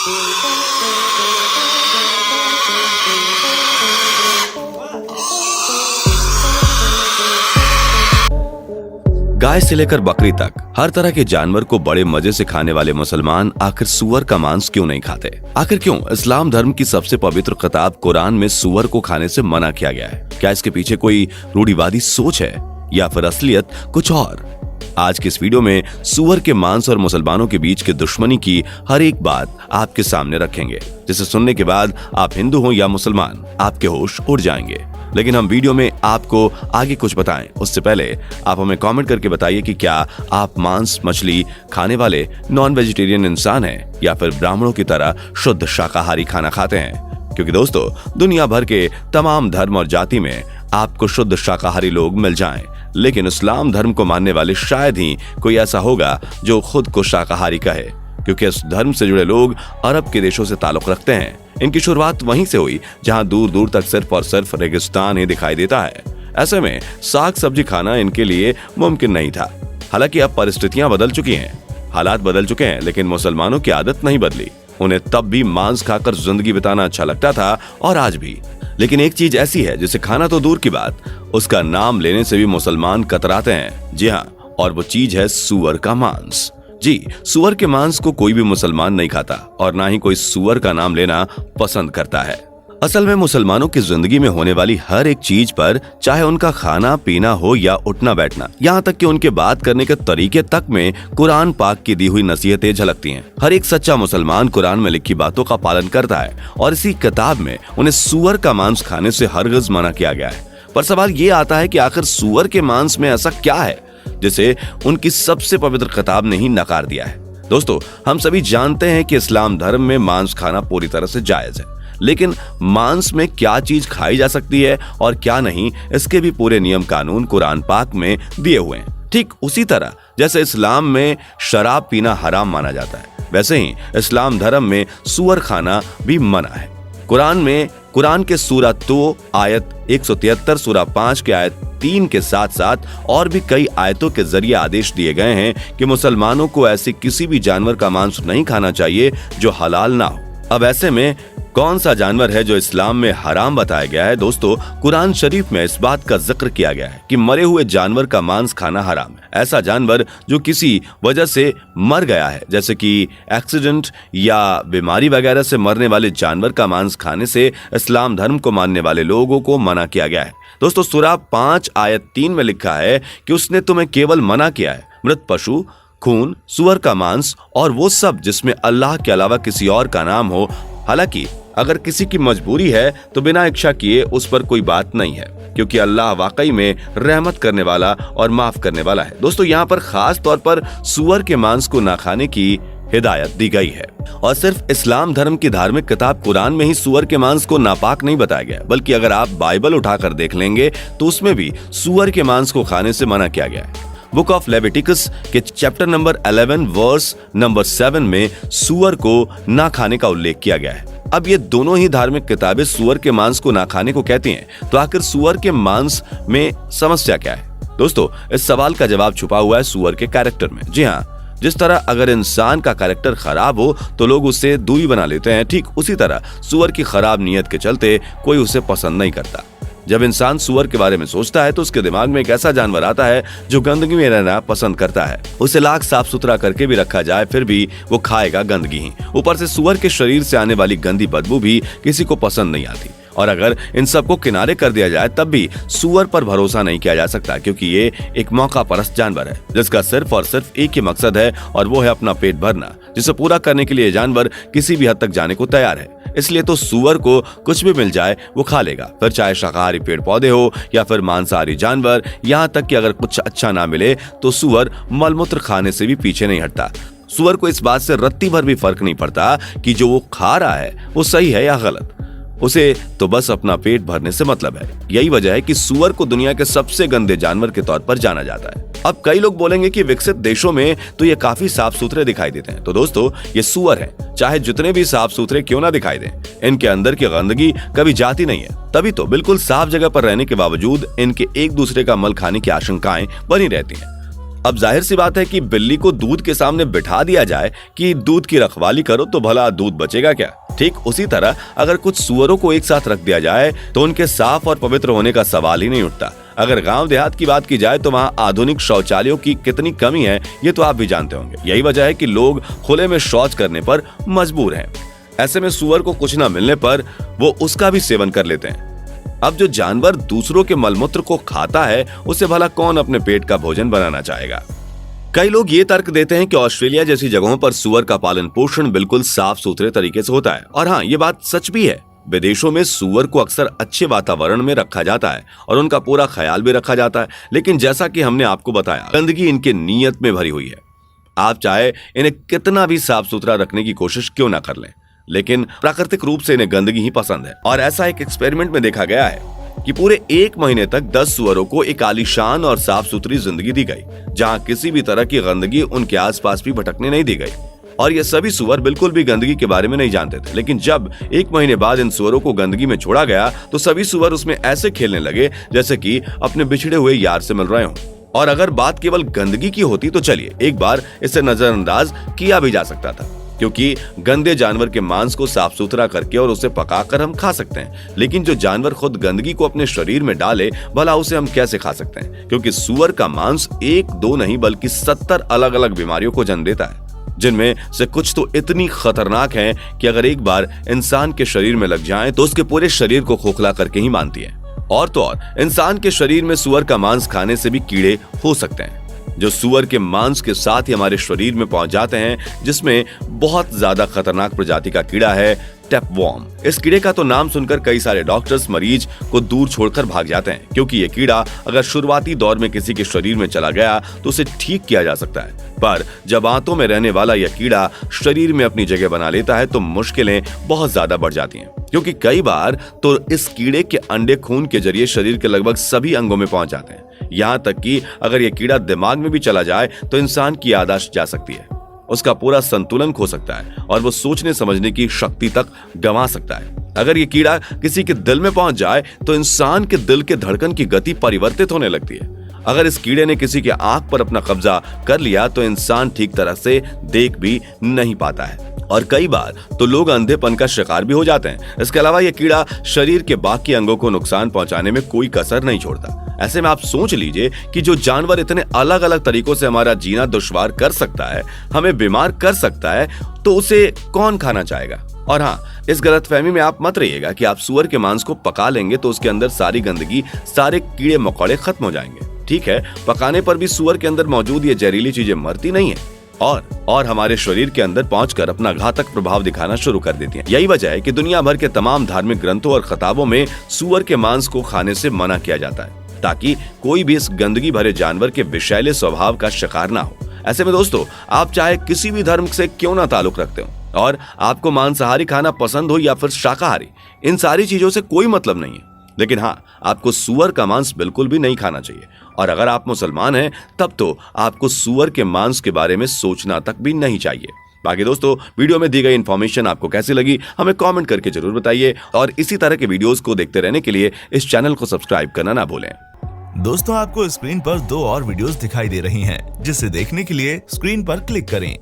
गाय से लेकर बकरी तक हर तरह के जानवर को बड़े मजे से खाने वाले मुसलमान आखिर सूअर का मांस क्यों नहीं खाते? आखिर क्यों इस्लाम धर्म की सबसे पवित्र किताब कुरान में सूअर को खाने से मना किया गया है? क्या इसके पीछे कोई रूढ़िवादी सोच है या फिर असलियत कुछ और? आज के इस वीडियो में सूअर के मांस और मुसलमानों के बीच की दुश्मनी की हर एक बात आपके सामने रखेंगे, जिसे सुनने के बाद आप हिंदू हो या मुसलमान, आपके होश उड़ जाएंगे। लेकिन हम वीडियो में आपको आगे कुछ बताएं उससे पहले आप हमें कमेंट करके बताइए कि क्या आप मांस मछली खाने वाले नॉन वेजिटेरियन इंसान हैं या फिर ब्राह्मणों की तरह शुद्ध शाकाहारी खाना खाते हैं। क्योंकि दोस्तों, दुनिया भर के तमाम धर्म और जाति में आपको शुद्ध शाकाहारी लोग मिल जाएं, लेकिन इस्लाम धर्म को मानने वाले शायद ही कोई ऐसा होगा जो खुद को शाकाहारी कहे, क्योंकि इस धर्म से जुड़े लोग अरब के देशों से ताल्लुक रखते हैं। इनकी शुरुआत वहीं से हुई जहां दूर दूर तक सिर्फ और सिर्फ रेगिस्तान ही दिखाई देता है। ऐसे में साग सब्जी खाना इनके लिए मुमकिन नहीं था। हालांकि अब परिस्थितियां बदल चुकी हैं, हालात बदल चुके हैं, लेकिन मुसलमानों की आदत नहीं बदली। उन्हें तब भी मांस खाकर जिंदगी बिताना अच्छा लगता था और आज भी। लेकिन एक चीज ऐसी है जिसे खाना तो दूर की बात, उसका नाम लेने से भी मुसलमान कतराते हैं। जी हाँ, और वो चीज है सूअर का मांस। जी, सूअर के मांस को कोई भी मुसलमान नहीं खाता और ना ही कोई सूअर का नाम लेना पसंद करता है। असल में मुसलमानों की जिंदगी में होने वाली हर एक चीज पर, चाहे उनका खाना पीना हो या उठना बैठना, यहाँ तक कि उनके बात करने के तरीके तक में कुरान पाक की दी हुई नसीहतें झलकती हैं। हर एक सच्चा मुसलमान कुरान में लिखी बातों का पालन करता है और इसी किताब में उन्हें सूअर का मांस खाने से हरगिज मना किया गया है। पर सवाल ये आता है कि आखिर सूअर के मांस में ऐसा क्या है जिसे उनकी सबसे पवित्र किताब ने ही नकार दिया है? दोस्तों, हम सभी जानते हैं कि इस्लाम धर्म में मांस खाना पूरी तरह से जायज है, लेकिन मांस में क्या चीज खाई जा सकती है और क्या नहीं, इसके भी पूरे नियम कानून कुरान पाक में दिए हुए हैं। ठीक उसी तरह जैसे इस्लाम में शराब पीना हराम माना जाता है, वैसे ही इस्लाम धर्म में सूअर खाना भी मना है। कुरान के सूरा 2 आयत 173, सूरा 5 के आयत 3 के साथ साथ और भी कई आयतों के जरिए आदेश दिए गए हैं कि मुसलमानों को ऐसे किसी भी जानवर का मांस नहीं खाना चाहिए जो हलाल ना हो। अब ऐसे में कौन सा जानवर है जो इस्लाम में हराम बताया गया है? दोस्तों, कुरान शरीफ में इस बात का जिक्र किया गया है कि मरे हुए जानवर का मांस खाना हराम है। ऐसा जानवर जो किसी वजह से मर गया है, जैसे कि एक्सीडेंट या बीमारी वगैरह से मरने वाले जानवर का मांस खाने से इस्लाम धर्म को मानने वाले लोगों को मना किया गया है। दोस्तों, सूरा 5 आयत 3 में लिखा है कि उसने तुम्हें केवल मना किया है मृत पशु, खून, सुअर का मांस और वो सब जिसमें अल्लाह के अलावा किसी और का नाम हो। हालांकि अगर किसी की मजबूरी है तो बिना इच्छा किए उस पर कोई बात नहीं है, क्योंकि अल्लाह वाकई में रहमत करने वाला और माफ करने वाला है। दोस्तों, यहाँ पर खास तौर पर सूअर के मांस को ना खाने की हिदायत दी गई है और सिर्फ इस्लाम धर्म की धार्मिक किताब कुरान में ही सूअर के मांस को नापाक नहीं बताया गया, बल्कि अगर आप बाइबल उठाकर देख लेंगे तो उसमें भी सूअर के मांस को खाने से मना किया गया है। बुक ऑफ लेविटिकस के चैप्टर नंबर 11 वर्स नंबर 7 में सूअर को ना खाने का उल्लेख किया गया है। अब ये दोनों ही धार्मिक किताबें सूअर के मांस को ना खाने को कहती हैं, तो आखिर सूअर के मांस में समस्या क्या है? दोस्तों, इस सवाल का जवाब छुपा हुआ है सूअर के कैरेक्टर में। जी हाँ, जिस तरह अगर इंसान का कैरेक्टर खराब हो तो लोग उससे दूरी बना लेते हैं, ठीक उसी तरह सूअर की खराब नीयत के चलते कोई उसे पसंद नहीं करता। जब इंसान सूअर के बारे में सोचता है तो उसके दिमाग में एक ऐसा जानवर आता है जो गंदगी में रहना पसंद करता है। उसे लाख साफ सुथरा करके भी रखा जाए फिर भी वो खाएगा गंदगी ही। ऊपर से सूअर के शरीर से आने वाली गंदी बदबू भी किसी को पसंद नहीं आती। और अगर इन सबको किनारे कर दिया जाए तब भी सूअर पर भरोसा नहीं किया जा सकता, क्योंकि ये एक मौका परस्त जानवर है जिसका सिर्फ और सिर्फ एक ही मकसद है और वो है अपना पेट भरना, जिसे पूरा करने के लिए जानवर किसी भी हद तक जाने को तैयार है। इसलिए तो सूअर को कुछ भी मिल जाए वो खा लेगा, फिर चाहे शाकाहारी पेड़ पौधे हो या फिर मांसाहारी जानवर। यहाँ तक कि अगर कुछ अच्छा ना मिले तो सूअर मलमूत्र खाने से भी पीछे नहीं हटता। सूअर को इस बात से रत्ती भर भी फर्क नहीं पड़ता कि जो वो खा रहा है वो सही है या गलत, उसे तो बस अपना पेट भरने से मतलब है। यही वजह है कि सूअर को दुनिया के सबसे गंदे जानवर के तौर पर जाना जाता है। अब कई लोग बोलेंगे कि विकसित देशों में तो ये काफी साफ सुथरे दिखाई देते हैं। तो दोस्तों, ये सूअर हैं, चाहे जितने भी साफ सुथरे क्यों ना दिखाई दें, इनके अंदर की गंदगी कभी जाती नहीं है। तभी तो बिल्कुल साफ जगह पर रहने के बावजूद इनके एक दूसरे का मल खाने की आशंकाएं बनी रहती हैं। अब जाहिर सी बात है कि बिल्ली को दूध के सामने बिठा दिया जाए कि दूध की रखवाली करो तो भला दूध बचेगा क्या। ठीक उसी तरह अगर कुछ सुअरों को एक साथ रख दिया जाए तो उनके साफ और पवित्र होने का सवाल ही नहीं उठता। अगर गांव देहात की बात की जाए तो वहाँ आधुनिक शौचालयों की कितनी कमी है ये तो आप भी जानते होंगे। यही वजह है कि लोग खुले में शौच करने पर मजबूर हैं। ऐसे में सुअर को कुछ न मिलने पर वो उसका भी सेवन कर लेते हैं। अब जो जानवर दूसरों के मलमूत्र को खाता है उसे भला कौन अपने पेट का भोजन बनाना चाहेगा। कई लोग ये तर्क देते हैं कि ऑस्ट्रेलिया जैसी जगहों पर सुअर का पालन पोषण बिल्कुल साफ सुथरे तरीके से होता है, और हाँ, ये बात सच भी है। विदेशों में सुअर को अक्सर अच्छे वातावरण में रखा जाता है और उनका पूरा ख्याल भी रखा जाता है, लेकिन जैसा कि हमने आपको बताया, गंदगी इनके नीयत में भरी हुई है। आप चाहे इन्हें कितना भी साफ सुथरा रखने की कोशिश क्यों ना कर लें, लेकिन प्राकृतिक रूप से इन्हें गंदगी ही पसंद है। और ऐसा एक एक्सपेरिमेंट में देखा गया है कि पूरे 1 महीने तक 10 सुअरों को एक आलीशान और साफ सुथरी जिंदगी दी गई, जहां किसी भी तरह की गंदगी उनके आसपास भी भटकने नहीं दी गई। और ये सभी सुअर बिल्कुल भी गंदगी के बारे में नहीं जानते थे, लेकिन जब 1 महीने बाद इन सुअरों को गंदगी में छोड़ा गया तो सभी सुअर उसमें ऐसे खेलने लगे जैसे कि अपने बिछड़े हुए यार से मिल रहे हों। और अगर बात केवल गंदगी की होती तो चलिए एक बार इसे नजरअंदाज किया भी जा सकता था, क्योंकि गंदे जानवर के मांस को साफ सुथरा करके और उसे पकाकर हम खा सकते हैं, लेकिन जो जानवर खुद गंदगी को अपने शरीर में डाले भला उसे हम कैसे खा सकते हैं, क्योंकि सुअर का मांस 1-2 नहीं बल्कि 70 अलग अलग बीमारियों को जन्म देता है, जिनमें से कुछ तो इतनी खतरनाक हैं कि अगर एक बार इंसान के शरीर में लग जाएं तो उसके पूरे शरीर को खोखला करके ही मानती है। और तो और इंसान के शरीर में सुअर का मांस खाने से भी कीड़े हो सकते हैं, जो सुअर के मांस के साथ ही हमारे शरीर में पहुंच जाते हैं, जिसमें बहुत ज्यादा खतरनाक प्रजाति का कीड़ा है टैपवॉर्म। इस कीड़े का तो नाम सुनकर कई सारे डॉक्टर्स मरीज को दूर छोड़कर भाग जाते हैं, क्योंकि ये कीड़ा अगर शुरुआती दौर में किसी के शरीर में चला गया तो उसे ठीक किया जा सकता है, पर जब आंतों में रहने वाला यह कीड़ा शरीर में अपनी जगह बना लेता है तो मुश्किलें बहुत ज्यादा बढ़ जाती हैं, क्योंकि कई बार तो इस कीड़े के अंडे खून के जरिए शरीर के लगभग सभी अंगों में पहुंच जाते हैं। यहाँ तक कि अगर यह कीड़ा दिमाग में भी चला जाए तो इंसान की याददाश्त जा सकती है, उसका पूरा संतुलन खो सकता है और वो सोचने समझने की शक्ति तक गंवा सकता है। अगर ये कीड़ा किसी के दिल में पहुंच जाए तो इंसान के दिल के धड़कन की गति परिवर्तित होने लगती है। अगर इस कीड़े ने किसी के आंख पर अपना कब्जा कर लिया तो इंसान ठीक तरह से देख भी नहीं पाता है और कई बार तो लोग अंधेपन का शिकार भी हो जाते हैं। इसके अलावा यह कीड़ा शरीर के बाकी अंगों को नुकसान पहुंचाने में कोई कसर नहीं छोड़ता। ऐसे में आप सोच लीजिए कि जो जानवर इतने अलग अलग तरीकों से हमारा जीना दुश्वार कर सकता है, हमें बीमार कर सकता है, तो उसे कौन खाना चाहेगा। और हाँ, इस गलतफहमी में आप मत रहिएगा कि आप सुअर के मांस को पका लेंगे तो उसके अंदर सारी गंदगी, सारे कीड़े मकोड़े खत्म हो जाएंगे। ठीक है, पकाने पर भी सुअर के अंदर मौजूद ये जहरीली चीजें मरती नहीं है और हमारे शरीर के अंदर पहुंचकर अपना घातक प्रभाव दिखाना शुरू कर देती हैं। यही वजह है कि दुनिया भर के तमाम धार्मिक ग्रंथों और खिताबों में सुअर के मांस को खाने से मना किया जाता है, ताकि कोई भी इस गंदगी भरे जानवर के विषैले स्वभाव का शिकार ना हो। ऐसे में दोस्तों, आप चाहे किसी भी धर्म से क्यों ना ताल्लुक रखते हो और आपको मांसाहारी खाना पसंद हो या फिर शाकाहारी, इन सारी चीजों से कोई मतलब नहीं है, लेकिन हाँ, आपको सुअर का मांस बिल्कुल भी नहीं खाना चाहिए। और अगर आप मुसलमान हैं तब तो आपको सुअर के मांस के बारे में सोचना तक भी नहीं चाहिए। बाकी दोस्तों, वीडियो में दी गई इन्फॉर्मेशन आपको कैसी लगी हमें कमेंट करके जरूर बताइए और इसी तरह के वीडियोस को देखते रहने के लिए इस चैनल को सब्सक्राइब करना ना भूलें। दोस्तों, आपको स्क्रीन पर 2 और वीडियोस दिखाई दे रही हैं, जिसे देखने के लिए स्क्रीन पर क्लिक करें।